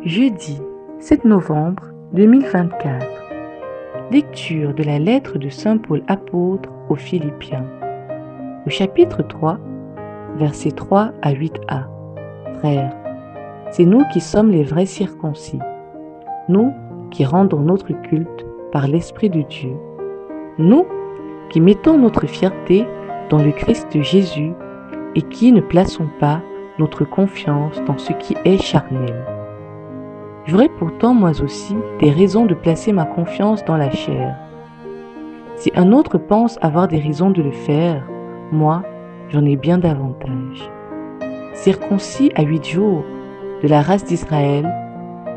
Jeudi 7 novembre 2024. Lecture de la lettre de Saint Paul apôtre aux Philippiens. Au chapitre 3, versets 3 à 8a. Frères, c'est nous qui sommes les vrais circoncis, nous qui rendons notre culte par l'Esprit de Dieu, nous qui mettons notre fierté dans le Christ Jésus et qui ne plaçons pas notre confiance dans ce qui est charnel. J'aurais pourtant moi aussi des raisons de placer ma confiance dans la chair. Si un autre pense avoir des raisons de le faire, moi, j'en ai bien davantage. Circoncis à 8 jours, de la race d'Israël,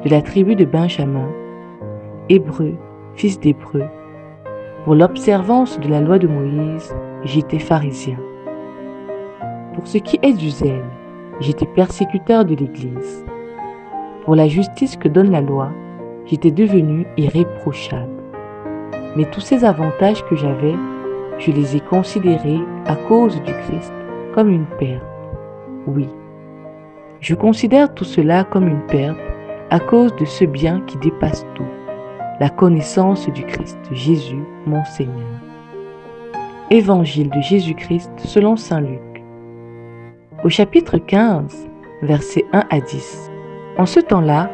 de la tribu de Benjamin, hébreu, fils d'hébreu, pour l'observance de la loi de Moïse, j'étais pharisien. Pour ce qui est du zèle, j'étais persécuteur de l'Église. Pour la justice que donne la loi, j'étais devenu irréprochable. Mais tous ces avantages que j'avais, je les ai considérés à cause du Christ comme une perte. Oui, je considère tout cela comme une perte à cause de ce bien qui dépasse tout, la connaissance du Christ Jésus, mon Seigneur. Évangile de Jésus-Christ selon saint Luc. Au chapitre 15, versets 1 à 10. En ce temps-là,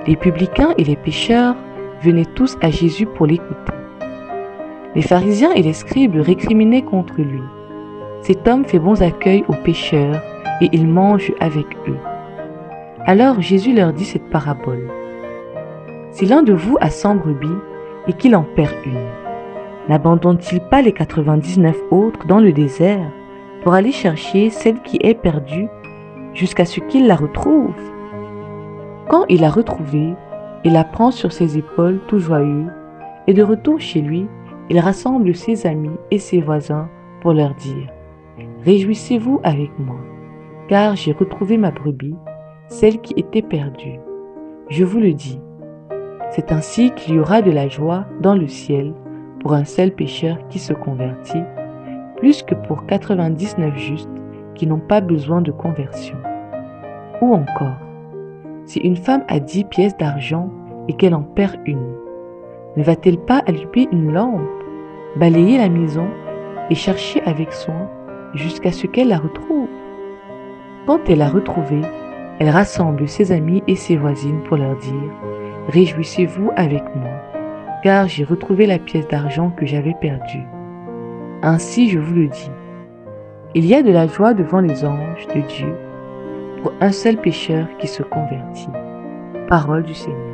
les publicains et les pécheurs venaient tous à Jésus pour l'écouter. Les pharisiens et les scribes récriminaient contre lui. Cet homme fait bon accueil aux pécheurs et il mange avec eux. Alors Jésus leur dit cette parabole. Si l'un de vous a 100 brebis et qu'il en perd une, n'abandonne-t-il pas les 99 autres dans le désert pour aller chercher celle qui est perdue jusqu'à ce qu'il la retrouve? Quand il l'a retrouvée, il la prend sur ses épaules tout joyeux, et de retour chez lui, il rassemble ses amis et ses voisins pour leur dire « Réjouissez-vous avec moi, car j'ai retrouvé ma brebis, celle qui était perdue. Je vous le dis, c'est ainsi qu'il y aura de la joie dans le ciel pour un seul pécheur qui se convertit, plus que pour 99 justes qui n'ont pas besoin de conversion. » Ou encore, si une femme a 10 pièces d'argent et qu'elle en perd une, ne va-t-elle pas allumer une lampe, balayer la maison et chercher avec soin jusqu'à ce qu'elle la retrouve? Quand elle l'a retrouvée, elle rassemble ses amis et ses voisines pour leur dire « Réjouissez-vous avec moi, car j'ai retrouvé la pièce d'argent que j'avais perdue. » Ainsi je vous le dis, il y a de la joie devant les anges de Dieu pour un seul pécheur qui se convertit. Parole du Seigneur.